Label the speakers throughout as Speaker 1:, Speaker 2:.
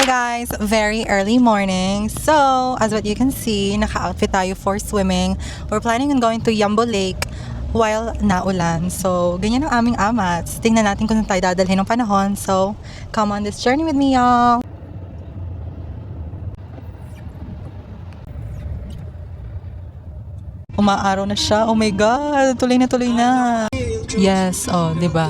Speaker 1: Hey guys, very early morning. So, as what you can see, naka-outfit tayo for swimming. We're planning on going to Yambo Lake while naulan. So, ganyan ang aming amats. Tingnan natin kung saan tayo dadalhin ng panahon. So, come on this journey with me, y'all. Umaaraw na siya. Oh my God, tuloy na tuloy na. Yes, oh, di ba?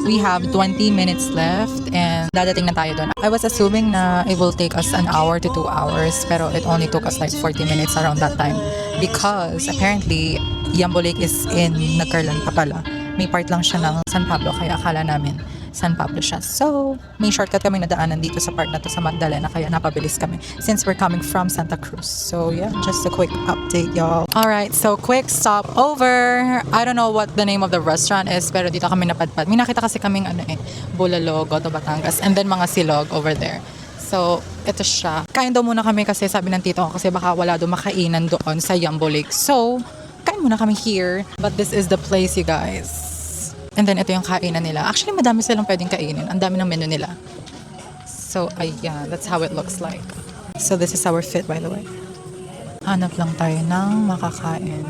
Speaker 1: We have 20 minutes left and dadating na tayo doon. I was assuming na it will take us an hour to 2 hours pero it only took us like 40 minutes around that time because apparently Yambo Lake is in Nagcarlan pa pala. May part lang siya ng San Pablo kaya akala namin San Pablo siya. So, may shortcut kami nadaanan dito sa part na to sa Magdalena kaya napabilis kami since we're coming from Santa Cruz. So, yeah, just a quick update, y'all. Alright, so quick stop over. I don't know what the name of the restaurant is pero dito kami napadpad. May nakita kasi kaming Bulalo, Goto, Batangas and then mga silog over there. So, ito siya. Kain daw muna kami kasi sabi ng tito ko kasi baka wala daw makainan doon sa Yambo Lake. So, kain muna kami here. But this is the place, you guys. And then, ito yung kainan nila. Actually, madami silang pwedeng kainin. Ang dami ng menu nila. So, ayan. That's how it looks like. So, this is our fit, by the way. Hanap lang tayo ng makakain.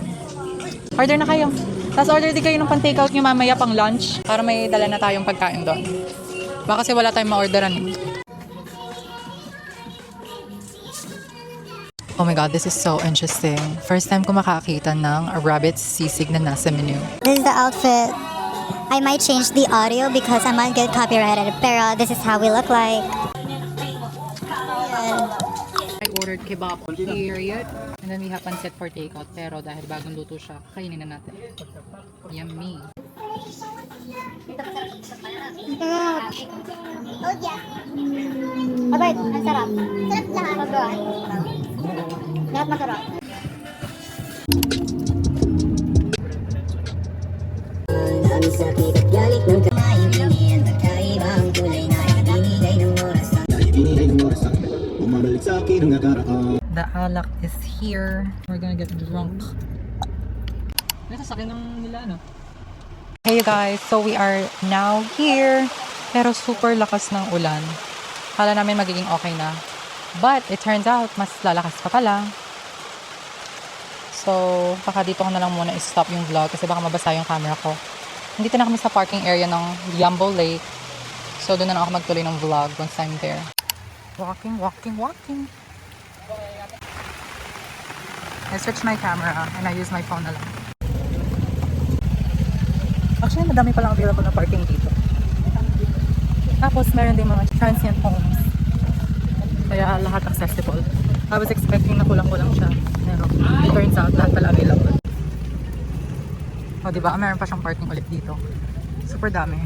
Speaker 1: Order na kayo. Tapos order din kayo ng pan-takeout nyo mamaya pang lunch para may dala na tayong pagkain doon. Baka kasi wala tayong ma-orderan. Oh my God, this is so interesting. First time ko makakita ng a rabbit sisig na nasa menu.
Speaker 2: This is the outfit. I might change the audio because I might get copyrighted, pero this is how we look like.
Speaker 1: I ordered kebab period. And then we have pancit for takeout. Pero dahil bagong luto siya, kainin na natin. Yummy.
Speaker 2: Oh yeah. Abay, ang sarap. Sarap lahat. Lahat masarap.
Speaker 1: The alak is here. We're gonna get drunk. Hey you guys, so we are now here. Pero super lakas ng ulan. Kala namin magiging okay na. But it turns out, mas lalakas pa pala. So, baka dito ko na lang muna i-stop yung vlog kasi baka mabasa yung camera ko. Nandito na kami sa parking area ng Yambo Lake. So, doon na lang ako magtuloy ng vlog once I'm there. Walking. I switched my camera and I use my phone na lang. Actually, madami palang available na parking dito. Tapos, meron din mga transient homes. Kaya lahat accessible. I was expecting na kulang-kulang siya. Pero, it turns out, lahat pala available. O, diba? Meron pa siyang parking ulit dito. Super dami.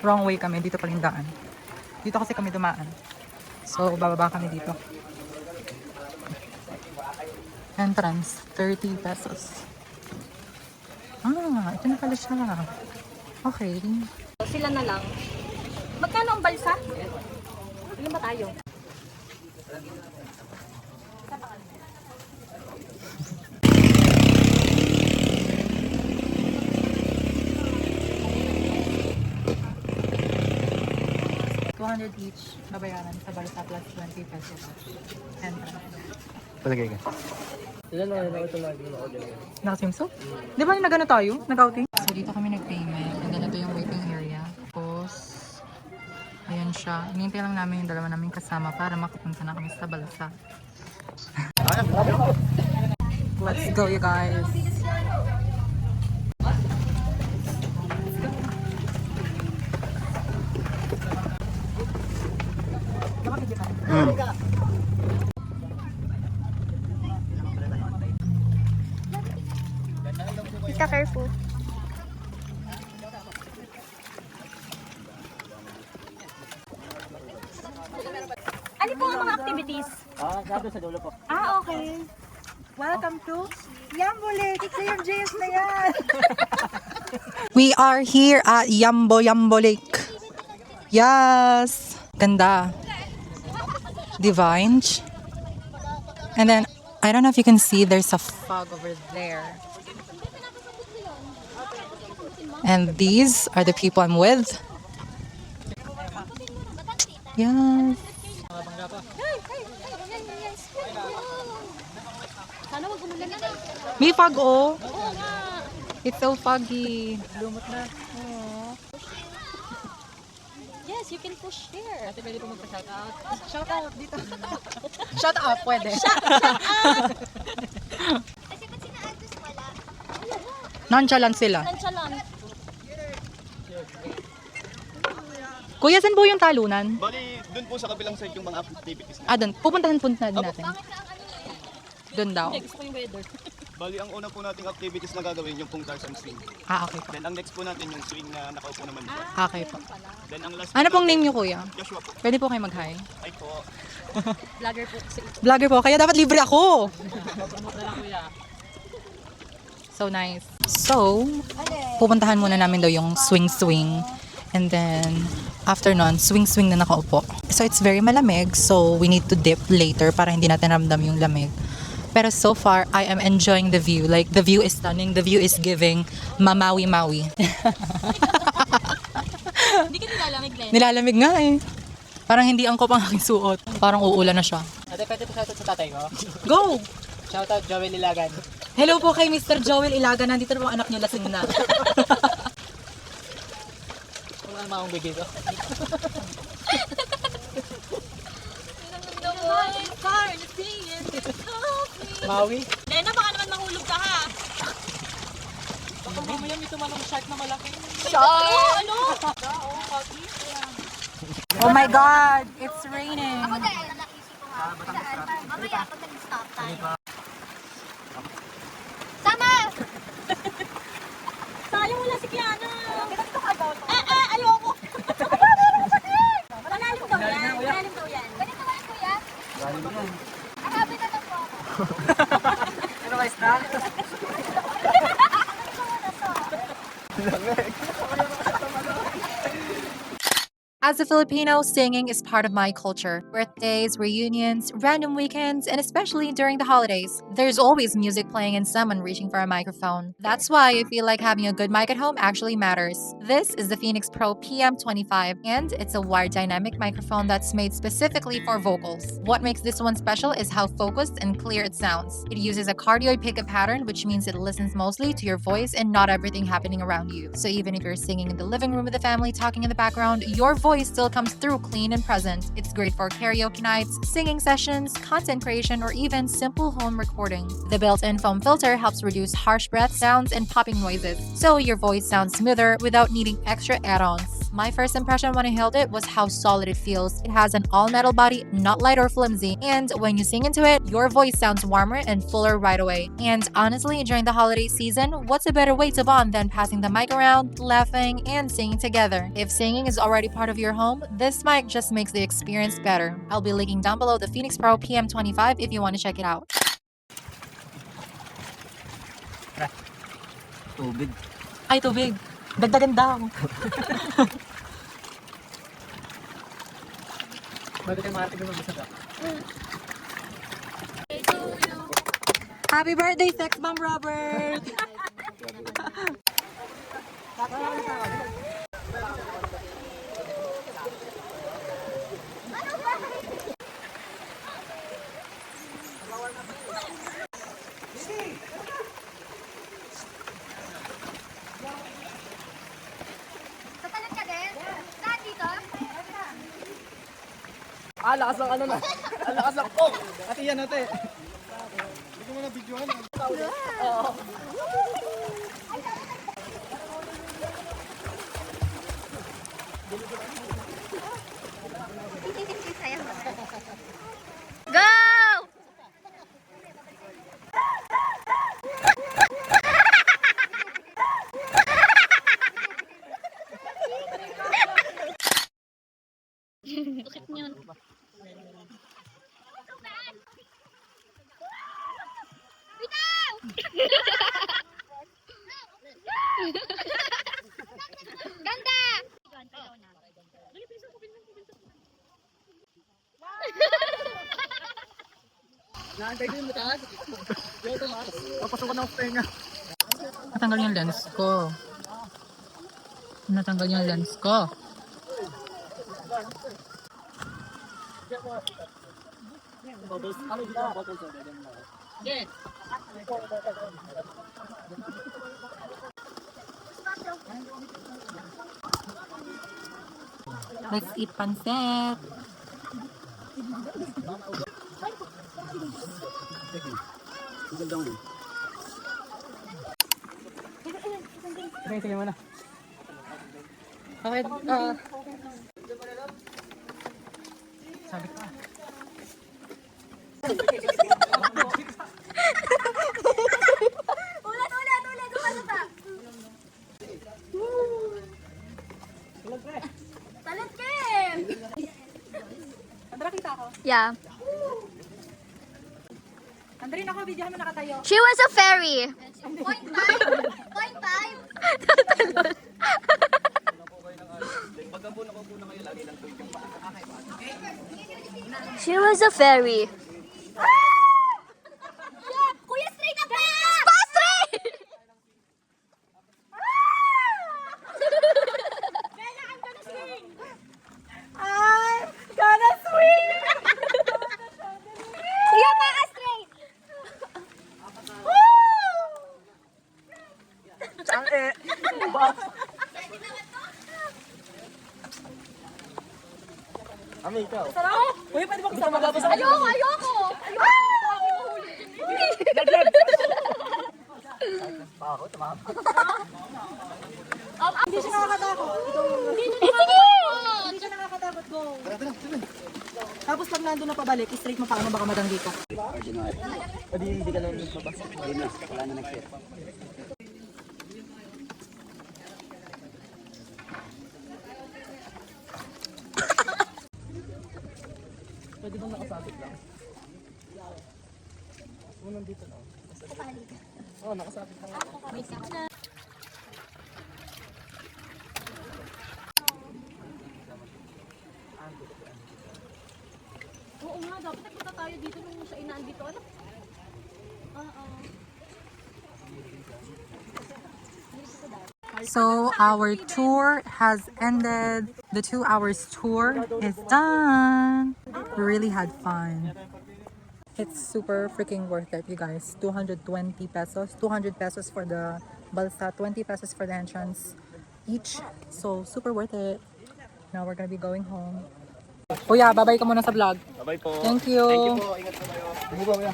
Speaker 1: Wrong way kami. Dito paling daan. Dito kasi kami dumaan. So, bababa kami dito. Entrance, 30 pesos. Ah, ito na pala siya. Okay.
Speaker 3: Sila na lang. Magkano ang balsa? Ilan ba tayo?
Speaker 1: $200 each babayaran sa balsa plus 20 pesos. Entrance.
Speaker 4: Palagay ka.
Speaker 1: Naka-swimsuit? Di ba yung nagano tayo? Nag-outing? So, dito kami nag-payment. And then, ito yung waiting area. Tapos, ayan siya. Hinihintay lang namin yung dalawa naming kasama para makapunta na kami sa balsa. Let's go, you guys!
Speaker 2: Be careful.
Speaker 3: Ano po ang mga activities?
Speaker 4: Sabi sa dulo po.
Speaker 3: Okay.
Speaker 1: Welcome to Yambo Lake! It's yung JS na yan! We are here at Yambo Lake. Yes! Ganda. Divine. And then, I don't know if you can see, there's a fog over there. And these are the people I'm with. Yes.
Speaker 3: Sana wag umulan na.
Speaker 1: May fog, oh. It's so foggy.
Speaker 4: Lumot na.
Speaker 3: Yes, you can push here.
Speaker 4: Ate, pwede po magpa-shoutout.
Speaker 1: Shout out dito. Shout out, pwede. Nonchalant sila.
Speaker 3: Nonchalant.
Speaker 1: Kuya, saan po yung talunan?
Speaker 5: Bali, dun po sa kabilang side yung mga activities na.
Speaker 1: Ah, doon. Pupuntahan din natin. Doon daw.
Speaker 3: Gusto ko yung weather.
Speaker 5: Bali, ang una po nating activities na gagawin yung pong Tarzan swing.
Speaker 1: Ah, okay po.
Speaker 5: Then ang next po natin yung swing na nakaupo naman dito.
Speaker 1: Okay po.
Speaker 5: Then ang last
Speaker 1: Ano
Speaker 5: po
Speaker 1: pong
Speaker 5: natin-
Speaker 1: name niyo, kuya?
Speaker 5: Joshua po.
Speaker 1: Pwede po kayo mag-hi.
Speaker 5: Ay po.
Speaker 3: Vlogger po kasi.
Speaker 1: Vlogger po, kaya dapat libre ako. So nice. So, pupuntahan muna namin daw yung swing-swing. And then, after nun, swing-swing na nakaupo. So, it's very malamig. So, we need to dip later para hindi natin ramdam yung lamig. Pero so far, I am enjoying the view. Like, the view is stunning. The view is giving mamawi-mawi.
Speaker 3: Hindi ka nilalamig, Glenn.
Speaker 1: Nilalamig nga eh. Parang hindi angkop ang aking suot. Parang uulan na siya.
Speaker 4: Ate, pwede po shoutout sa tatay ko.
Speaker 1: Go!
Speaker 4: Shoutout Joel Ilagan.
Speaker 1: Hello po kay Mr. Joel Ilaga. Nandito na po ang anak niyo, lasing na.
Speaker 4: Kung ano akong bigay ko. Maui.
Speaker 3: Lena, baka naman mahulog ka ha.
Speaker 4: Baka mamaya may tumanong shark na malaki.
Speaker 3: Oh, ano?
Speaker 1: Oh my God! It's raining.
Speaker 2: Mamaya pag nag-stop tayo. Sama!
Speaker 3: Sayang wala si Kiana. Ayoko. Malalim daw yan. Malalim daw yan.
Speaker 2: Ganito ba yun, kuya? Arabi na lang po ako.
Speaker 4: Ano guys na?
Speaker 1: As a Filipino, singing is part of my culture. Birthdays, reunions, random weekends, and especially during the holidays. There's always music playing and someone reaching for a microphone. That's why I feel like having a good mic at home actually matters. This is the Phoenix Pro PM25, and it's a wired dynamic microphone that's made specifically for vocals. What makes this one special is how focused and clear it sounds. It uses a cardioid pickup pattern, which means it listens mostly to your voice and not everything happening around you. So even if you're singing in the living room with the family talking in the background, your voice still comes through clean and present. It's great for karaoke nights, singing sessions, content creation, or even simple home recording. The built-in foam filter helps reduce harsh breath sounds and popping noises, so your voice sounds smoother without needing extra add-ons. My first impression when I held it was how solid it feels. It has an all-metal body, not light or flimsy, and when you sing into it, your voice sounds warmer and fuller right away. And honestly, during the holiday season, what's a better way to bond than passing the mic around, laughing, and singing together? If singing is already part of your home, this mic just makes the experience better. I'll be linking down below the Phoenix Pro PM25 if you want to check it out.
Speaker 4: Tubig.
Speaker 1: Ay, tubig. Dagdagan daw.
Speaker 4: Bakit kayo mga tigil magbasa ka?
Speaker 1: Happy birthday, Sex Bomb Robert!
Speaker 2: Tatalag ka din? Saan dito?
Speaker 4: Ah, lakas ng ano na. Ang lakas ng oh! Ate yan, ate. Hindi ko muna videoan. Oo.
Speaker 2: Go!
Speaker 3: Bakit yun?
Speaker 2: Ganda!
Speaker 4: Naantay ko yung mataas. Dito, Mars. Papasok ka ng tenga.
Speaker 1: Natanggal yung lens ko. Natanggal yung lens ko. Let's eat pancit.
Speaker 4: Sige mo na.
Speaker 1: Okay, sabi ko.
Speaker 3: Ulit, gumasa. Talit Kim!
Speaker 1: Andra, kita ako.
Speaker 2: Yeah.
Speaker 1: Andrin ako, videohan mo nakatayo.
Speaker 2: She was a fairy.
Speaker 3: Point five.
Speaker 2: She was a fairy.
Speaker 3: Kuya, straight up na!
Speaker 2: Sige, pa straight.
Speaker 4: Ami, ikaw.
Speaker 1: Uy, pwede ba kasama ka?
Speaker 3: Ayoko!
Speaker 1: Hindi siya nakakatakot. Hindi siya nakakatakot. Go. Tapos pag nandun na pabalik, straight mo pa ako baka madang dito.
Speaker 4: Hindi ka lang mabasa. Hindi na. Wala na nag-share. Pwede bang nakasabit lang? Oo, nandito na. Oo, nakasabit lang ako.
Speaker 3: Oo nga, dapat nagpunta tayo dito nung siya inaan dito. Ano?
Speaker 1: So our tour has ended. The 2 hours tour is done. We really had fun. It's super freaking worth it, you guys. 220 pesos. 200 pesos for the balsa, 20 pesos for the entrance each. So super worth it. Now we're gonna be going home. Kuya, babay ka muna sa vlog.
Speaker 5: Bye po.
Speaker 1: Thank you.
Speaker 5: Thank you po. Ingat po kayo.
Speaker 4: Hindi ba, kuya?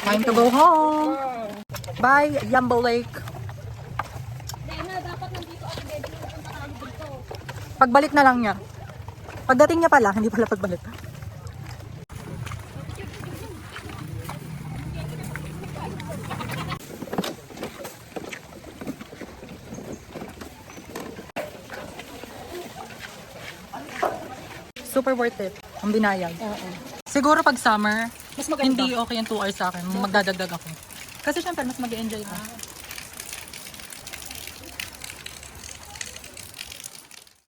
Speaker 1: Time to go home. Bye, Yambo Lake.
Speaker 3: Dahil na, dapat nandito ako. Pwede na punta tayo dito.
Speaker 1: Pagbalik na lang niya. Pagdating niya pala, hindi pala pagbalik. Super worth it. Ang binayag. Siguro pag summer, hindi okay yung 2 hours sa akin. Magdadagdag ako. Kasi syempre, mas mag-enjoy ka.